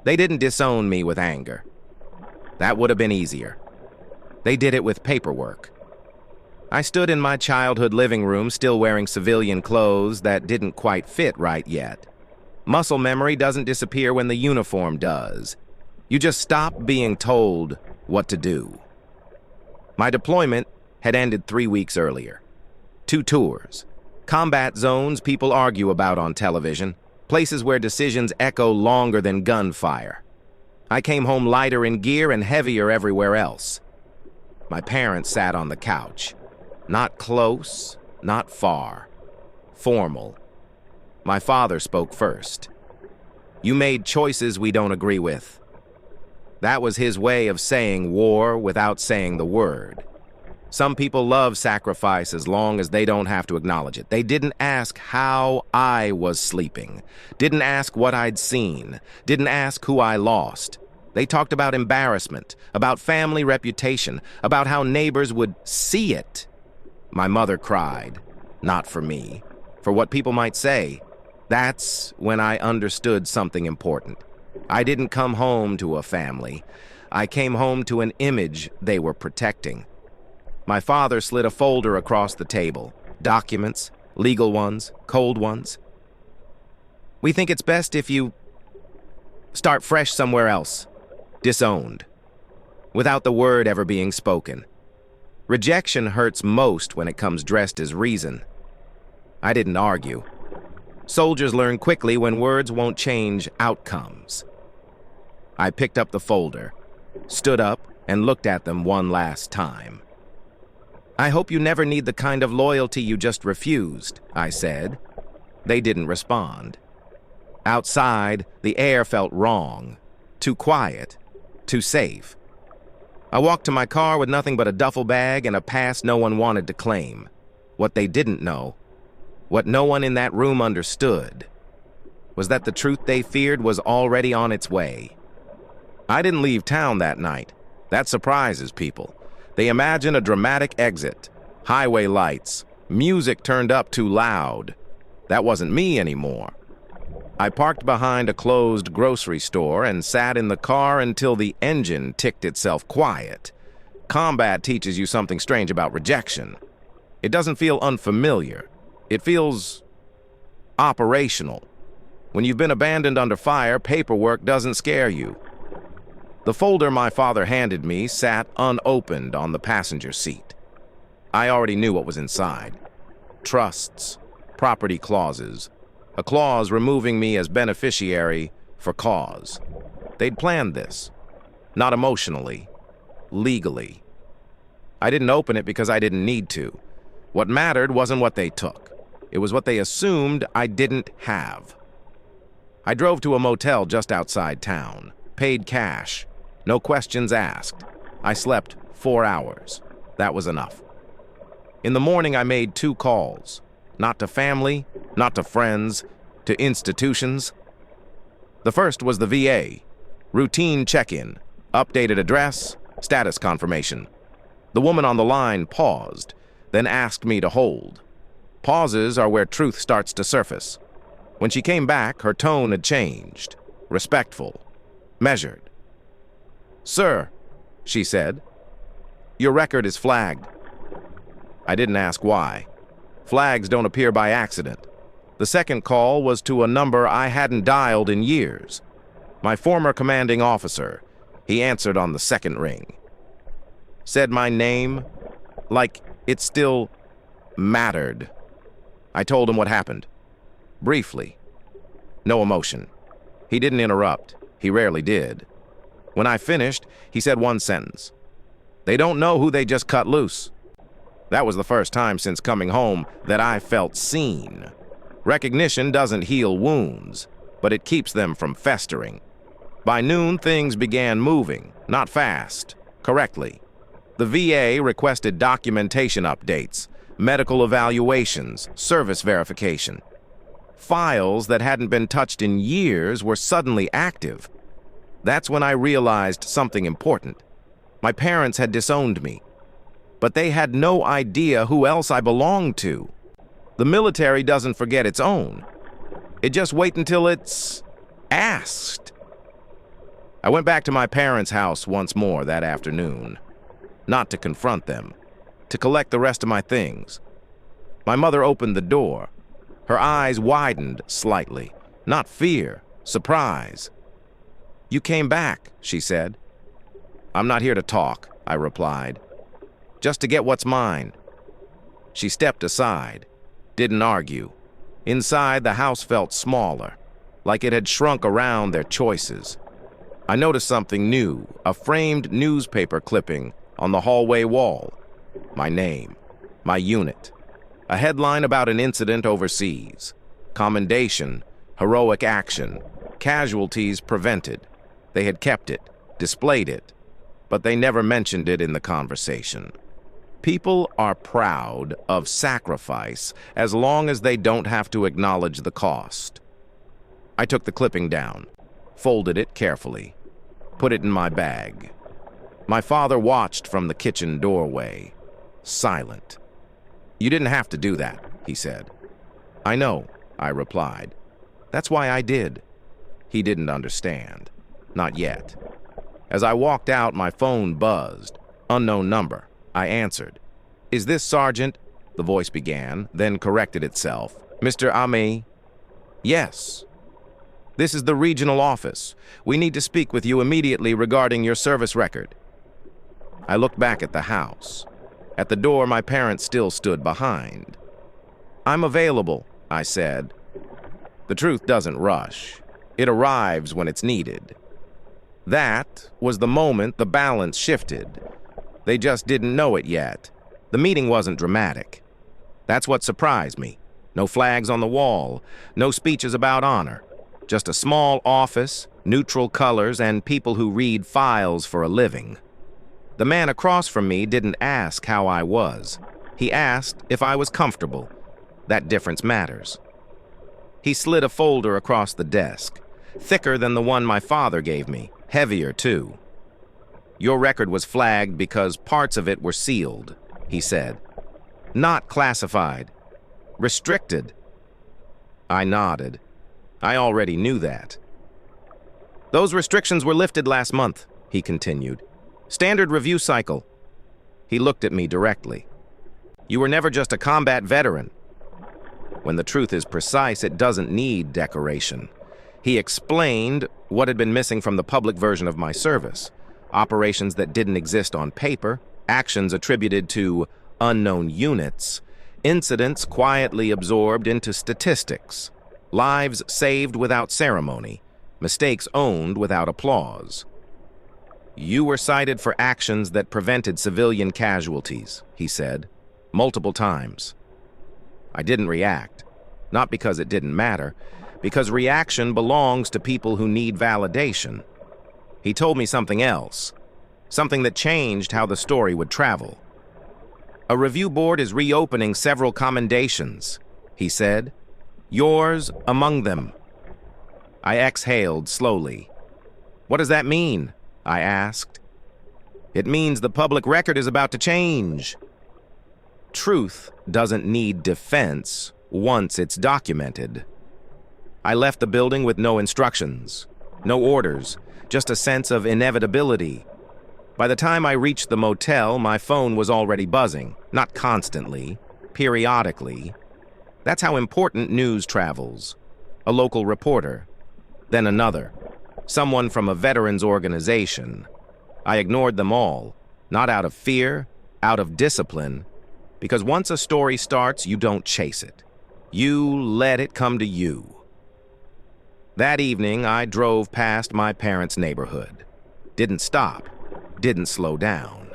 They didn't disown me with anger. That would have been easier. They did it with paperwork. I stood in my childhood living room still wearing civilian clothes that didn't quite fit right yet. Muscle memory doesn't disappear when the uniform does. You just stop being told what to do. My deployment had ended 3 weeks earlier. 2 tours. Combat zones people argue about on television. Places where decisions echo longer than gunfire. I came home lighter in gear and heavier everywhere else. My parents sat on the couch. Not close, not far. Formal. My father spoke first. "You made choices we don't agree with." That was his way of saying war without saying the word. Some people love sacrifice as long as they don't have to acknowledge it. They didn't ask how I was sleeping, didn't ask what I'd seen, didn't ask who I lost. They talked about embarrassment, about family reputation, about how neighbors would see it. My mother cried, not for me, for what people might say. That's when I understood something important. I didn't come home to a family. I came home to an image they were protecting. My father slid a folder across the table. Documents, legal ones, cold ones. "We think it's best if you start fresh somewhere else. Disowned." Without the word ever being spoken. Rejection hurts most when it comes dressed as reason. I didn't argue. Soldiers learn quickly when words won't change outcomes. I picked up the folder, stood up, and looked at them one last time. "I hope you never need the kind of loyalty you just refused," I said. They didn't respond. Outside, the air felt wrong. Too quiet. Too safe. I walked to my car with nothing but a duffel bag and a past no one wanted to claim. What they didn't know, what no one in that room understood, was that the truth they feared was already on its way. I didn't leave town that night. That surprises people. They imagine a dramatic exit, highway lights, music turned up too loud. That wasn't me anymore. I parked behind a closed grocery store and sat in the car until the engine ticked itself quiet. Combat teaches you something strange about rejection. It doesn't feel unfamiliar. It feels operational. When you've been abandoned under fire, paperwork doesn't scare you. The folder my father handed me sat unopened on the passenger seat. I already knew what was inside. Trusts, property clauses, a clause removing me as beneficiary for cause. They'd planned this, not emotionally, legally. I didn't open it because I didn't need to. What mattered wasn't what they took. It was what they assumed I didn't have. I drove to a motel just outside town, paid cash, no questions asked. I slept 4 hours. That was enough. In the morning, I made 2 calls. Not to family, not to friends, to institutions. The first was the VA. Routine check-in, updated address, status confirmation. The woman on the line paused, then asked me to hold. Pauses are where truth starts to surface. When she came back, her tone had changed. Respectful. Measured. "Sir," she said, "your record is flagged." I didn't ask why. Flags don't appear by accident. The second call was to a number I hadn't dialed in years. My former commanding officer. He answered on the second ring. Said my name, like it still mattered. I told him what happened. Briefly. No emotion. He didn't interrupt. He rarely did. When I finished, he said one sentence. "They don't know who they just cut loose." That was the first time since coming home that I felt seen. Recognition doesn't heal wounds, but it keeps them from festering. By noon, things began moving, not fast, correctly. The VA requested documentation updates, medical evaluations, service verification. Files that hadn't been touched in years were suddenly active. That's when I realized something important. My parents had disowned me, but they had no idea who else I belonged to. The military doesn't forget its own. It just waits until it's asked. I went back to my parents' house once more that afternoon. Not to confront them, to collect the rest of my things. My mother opened the door. Her eyes widened slightly. Not fear, surprise. "You came back," she said. "I'm not here to talk," I replied. "Just to get what's mine." She stepped aside, didn't argue. Inside, the house felt smaller, like it had shrunk around their choices. I noticed something new, a framed newspaper clipping on the hallway wall. My name, my unit, a headline about an incident overseas. Commendation, heroic action, casualties prevented. They had kept it, displayed it, but they never mentioned it in the conversation. People are proud of sacrifice as long as they don't have to acknowledge the cost. I took the clipping down, folded it carefully, put it in my bag. My father watched from the kitchen doorway, silent. "You didn't have to do that," he said. "I know," I replied. "That's why I did." He didn't understand. Not yet. As I walked out, my phone buzzed. Unknown number. I answered. "Is this Sergeant?" The voice began, then corrected itself. "Mr. Ame?" "Yes." "This is the regional office. We need to speak with you immediately regarding your service record." I looked back at the house. At the door, my parents still stood behind. "I'm available," I said. The truth doesn't rush. It arrives when it's needed. That was the moment the balance shifted. They just didn't know it yet. The meeting wasn't dramatic. That's what surprised me. No flags on the wall, no speeches about honor. Just a small office, neutral colors, and people who read files for a living. The man across from me didn't ask how I was. He asked if I was comfortable. That difference matters. He slid a folder across the desk, thicker than the one my father gave me, heavier too. "Your record was flagged because parts of it were sealed," he said. "Not classified. Restricted." I nodded. I already knew that. "Those restrictions were lifted last month," he continued. "Standard review cycle." He looked at me directly. "You were never just a combat veteran." When the truth is precise, it doesn't need decoration. He explained what had been missing from the public version of my service. Operations that didn't exist on paper, actions attributed to unknown units, incidents quietly absorbed into statistics, lives saved without ceremony, mistakes owned without applause. "You were cited for actions that prevented civilian casualties," he said, multiple times. I didn't react, not because it didn't matter, because reaction belongs to people who need validation. He told me something else, something that changed how the story would travel. "A review board is reopening several commendations," he said. "Yours among them." I exhaled slowly. "What does that mean?" I asked. "It means the public record is about to change." Truth doesn't need defense once it's documented. I left the building with no instructions, no orders, just a sense of inevitability. By the time I reached the motel, my phone was already buzzing, not constantly, periodically. That's how important news travels. A local reporter, then another, someone from a veterans organization. I ignored them all, not out of fear, out of discipline, because once a story starts, you don't chase it. You let it come to you. That evening, I drove past my parents' neighborhood. Didn't stop, didn't slow down.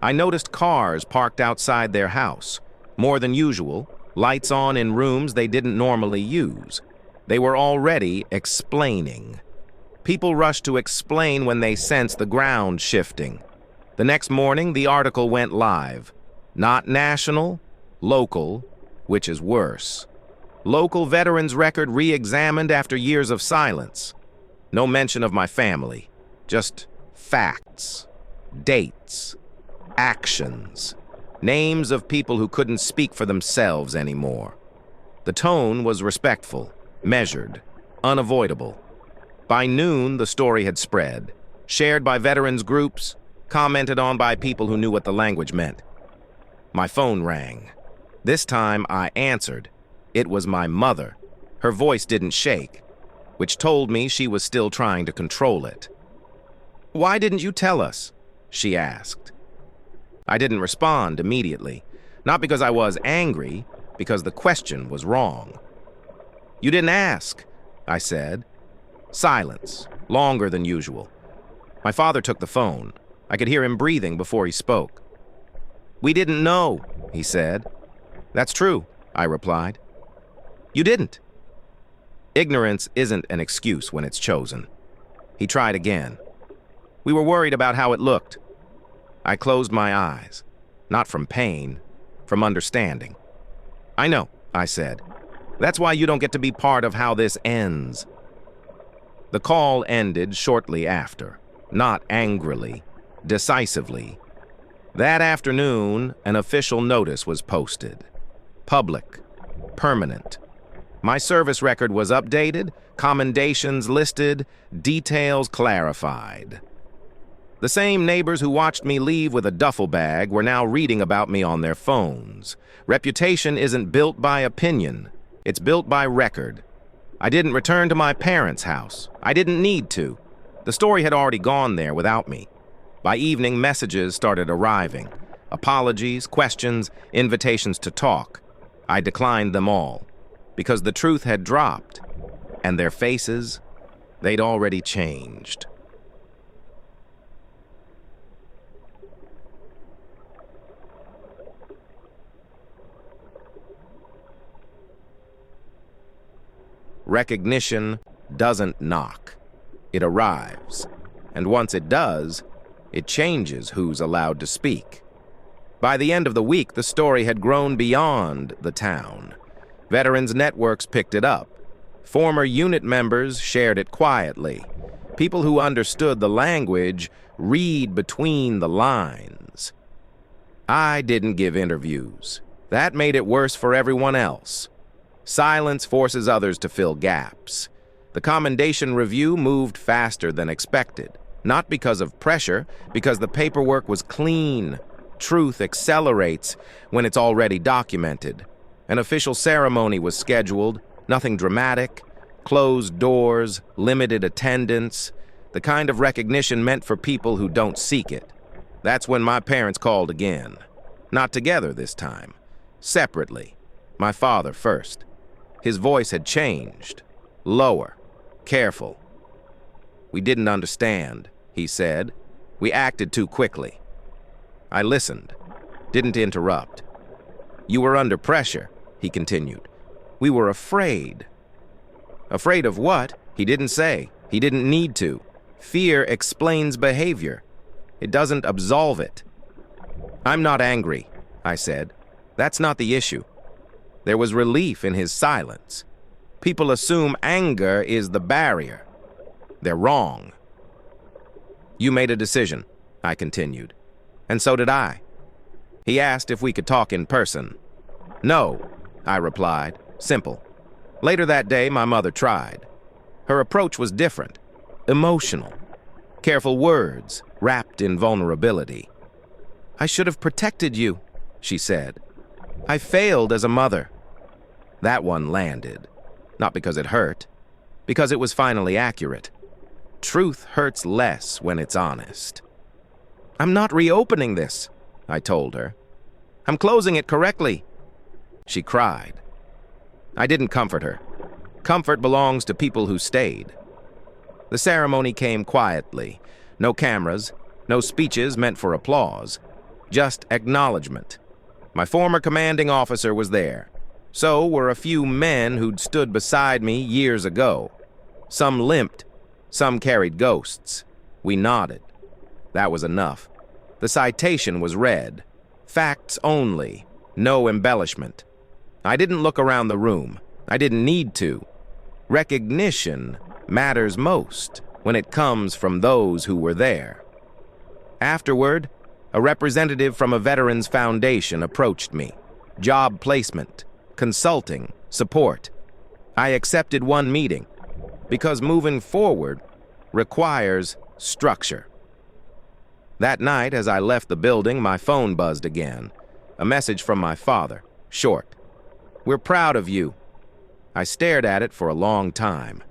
I noticed cars parked outside their house, more than usual, lights on in rooms they didn't normally use. They were already explaining. People rushed to explain when they sensed the ground shifting. The next morning, the article went live. Not national, local, which is worse. Local veterans record re-examined after years of silence. No mention of my family, just facts, dates, actions, names of people who couldn't speak for themselves anymore. The tone was respectful, measured, unavoidable. By noon, the story had spread, shared by veterans groups, commented on by people who knew what the language meant. My phone rang. This time I answered. It was my mother. Her voice didn't shake, which told me she was still trying to control it. "Why didn't you tell us?" she asked. I didn't respond immediately, not because I was angry, because the question was wrong. "You didn't ask," I said. Silence, longer than usual. My father took the phone. I could hear him breathing before he spoke. "We didn't know," he said. "That's true," I replied. "You didn't." Ignorance isn't an excuse when it's chosen. He tried again. "We were worried about how it looked." I closed my eyes, not from pain, from understanding. "I know," I said. "That's why you don't get to be part of how this ends." The call ended shortly after, not angrily, decisively. That afternoon, an official notice was posted. Public, permanent. My service record was updated, commendations listed, details clarified. The same neighbors who watched me leave with a duffel bag were now reading about me on their phones. Reputation isn't built by opinion. It's built by record. I didn't return to my parents' house. I didn't need to. The story had already gone there without me. By evening, messages started arriving. Apologies, questions, invitations to talk. I declined them all, because the truth had dropped, and their faces, they'd already changed. Recognition doesn't knock. It arrives. And once it does, it changes who's allowed to speak. By the end of the week, the story had grown beyond the town. Veterans networks picked it up. Former unit members shared it quietly. People who understood the language read between the lines. I didn't give interviews. That made it worse for everyone else. Silence forces others to fill gaps. The commendation review moved faster than expected, not because of pressure, because the paperwork was clean. Truth accelerates when it's already documented. An official ceremony was scheduled, nothing dramatic, closed doors, limited attendance, the kind of recognition meant for people who don't seek it. That's when my parents called again. Not together this time. Separately. My father first. His voice had changed. Lower. Careful. "We didn't understand," he said. "We acted too quickly." I listened. Didn't interrupt. "You were under pressure," he continued. "We were afraid." Afraid of what? He didn't say. He didn't need to. Fear explains behavior. It doesn't absolve it. "I'm not angry," I said. "That's not the issue." There was relief in his silence. People assume anger is the barrier. They're wrong. "You made a decision," I continued. "And so did I." He asked if we could talk in person. "No," I replied. Simple. Later that day, my mother tried. Her approach was different. Emotional. Careful words, wrapped in vulnerability. "I should have protected you," she said. "I failed as a mother." That one landed. Not because it hurt, because it was finally accurate. Truth hurts less when it's honest. "I'm not reopening this," I told her. "I'm closing it correctly." She cried. I didn't comfort her. Comfort belongs to people who stayed. The ceremony came quietly. No cameras, no speeches meant for applause. Just acknowledgement. My former commanding officer was there. So were a few men who'd stood beside me years ago. Some limped, some carried ghosts. We nodded. That was enough. The citation was read. Facts only, no embellishment. I didn't look around the room. I didn't need to. Recognition matters most when it comes from those who were there. Afterward, a representative from a Veterans Foundation approached me. Job placement, consulting, support. I accepted one meeting. because moving forward requires structure. That night, as I left the building, my phone buzzed again. A message from my father, short. "We're proud of you." I stared at it for a long time.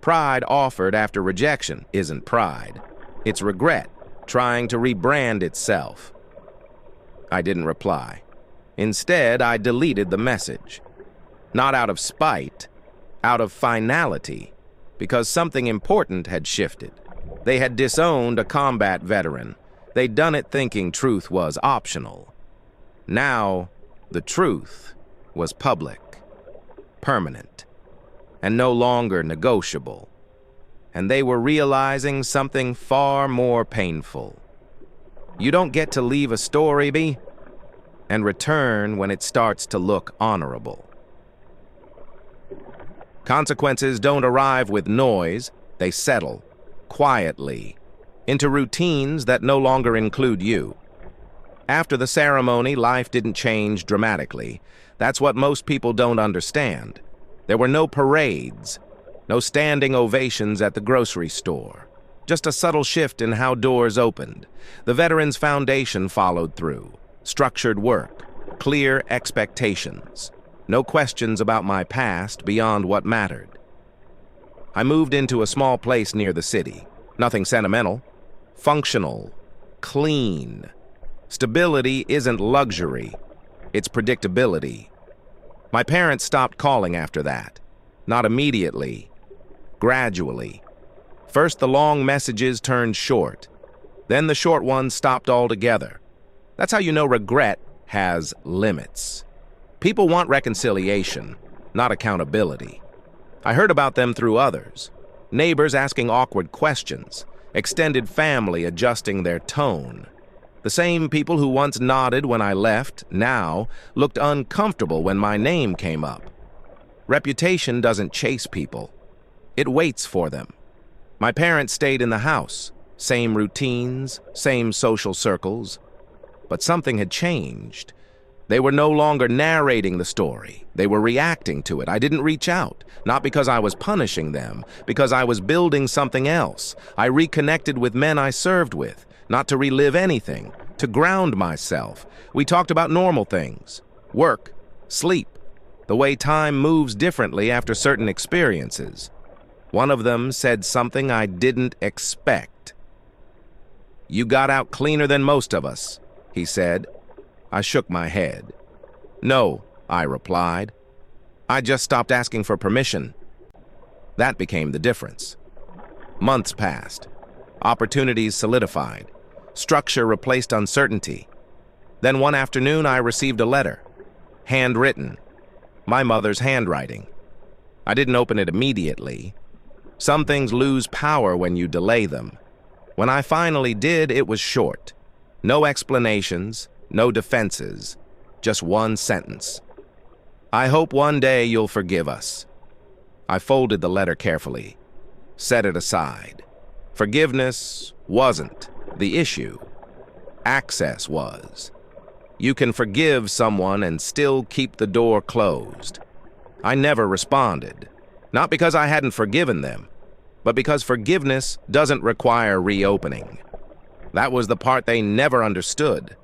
Pride offered after rejection isn't pride. It's regret, trying to rebrand itself. I didn't reply. Instead, I deleted the message. Not out of spite, out of finality, because something important had shifted. They had disowned a combat veteran. They'd done it thinking truth was optional. Now, the truth was public, permanent, and no longer negotiable. And they were realizing something far more painful. You don't get to leave a story and return when it starts to look honorable. Consequences don't arrive with noise, they settle, quietly, into routines that no longer include you. After the ceremony, life didn't change dramatically. That's what most people don't understand. There were no parades, no standing ovations at the grocery store. Just a subtle shift in how doors opened. The veterans' foundation followed through. Structured work, clear expectations. No questions about my past beyond what mattered. I moved into a small place near the city. Nothing sentimental. Functional. Clean. Stability isn't luxury. It's predictability. My parents stopped calling after that. Not immediately. Gradually. First, the long messages turned short. Then the short ones stopped altogether. That's how you know regret has limits. People want reconciliation, not accountability. I heard about them through others. Neighbors asking awkward questions. Extended family adjusting their tone. The same people who once nodded when I left, now looked uncomfortable when my name came up. Reputation doesn't chase people. It waits for them. My parents stayed in the house. Same routines, same social circles. But something had changed. They were no longer narrating the story. They were reacting to it. I didn't reach out, not because I was punishing them, because I was building something else. I reconnected with men I served with, not to relive anything, to ground myself. We talked about normal things, work, sleep, the way time moves differently after certain experiences. One of them said something I didn't expect. "You got out cleaner than most of us," he said. I shook my head. "No," I replied. "I just stopped asking for permission." That became the difference. Months passed. Opportunities solidified. Structure replaced uncertainty. Then one afternoon I received a letter. Handwritten. My mother's handwriting. I didn't open it immediately. Some things lose power when you delay them. When I finally did, it was short. No explanations, no defenses, just one sentence. "I hope one day you'll forgive us." I folded the letter carefully, set it aside. Forgiveness wasn't the issue. Access was. You can forgive someone and still keep the door closed. I never responded, not because I hadn't forgiven them, but because forgiveness doesn't require reopening. That was the part they never understood.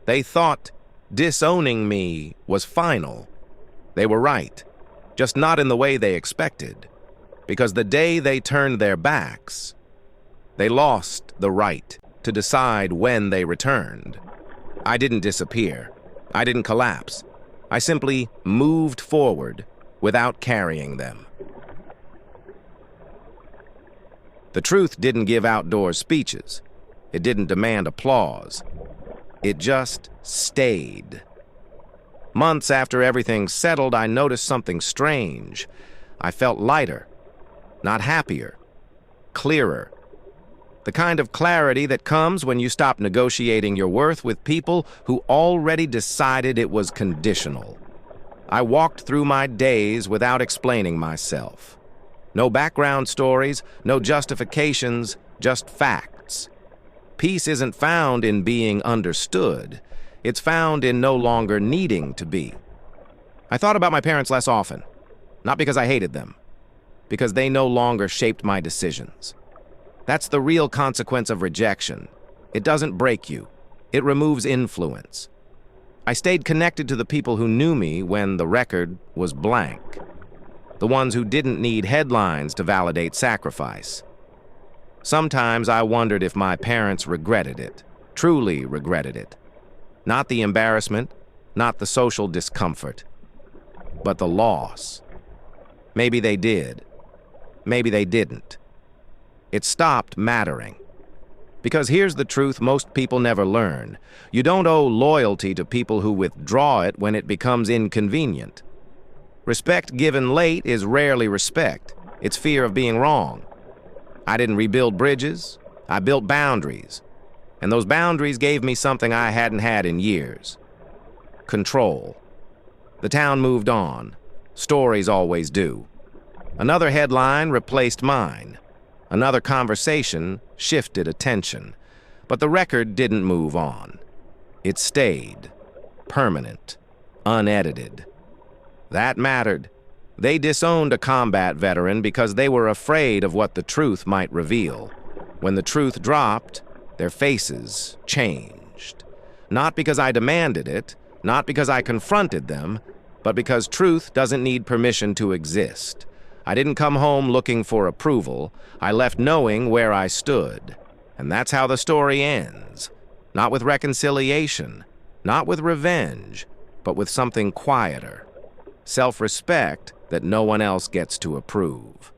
They thought disowning me was final. They were right, just not in the way they expected. Because the day they turned their backs, they lost the right to decide when they returned. I didn't disappear. I didn't collapse. I simply moved forward without carrying them. The truth didn't give outdoor speeches. It didn't demand applause. It just stayed. Months after everything settled, I noticed something strange. I felt lighter, not happier, clearer. The kind of clarity that comes when you stop negotiating your worth with people who already decided it was conditional. I walked through my days without explaining myself. No background stories, no justifications, just facts. Peace isn't found in being understood. It's found in no longer needing to be. I thought about my parents less often, not because I hated them, because they no longer shaped my decisions. That's the real consequence of rejection. It doesn't break you. It removes influence. I stayed connected to the people who knew me when the record was blank. The ones who didn't need headlines to validate sacrifice. Sometimes I wondered if my parents regretted it, truly regretted it. Not the embarrassment, not the social discomfort, but the loss. Maybe they did. Maybe they didn't. It stopped mattering. Because here's the truth most people never learn. You don't owe loyalty to people who withdraw it when it becomes inconvenient. Respect given late is rarely respect. It's fear of being wrong. I didn't rebuild bridges. I built boundaries. And those boundaries gave me something I hadn't had in years. Control. The town moved on. Stories always do. Another headline replaced mine. Another conversation shifted attention. But the record didn't move on. It stayed. Permanent. Unedited. That mattered. They disowned a combat veteran because they were afraid of what the truth might reveal. When the truth dropped, their faces changed. Not because I demanded it, not because I confronted them, but because truth doesn't need permission to exist. I didn't come home looking for approval. I left knowing where I stood. And that's how the story ends. Not with reconciliation, not with revenge, but with something quieter. Self-respect that no one else gets to approve.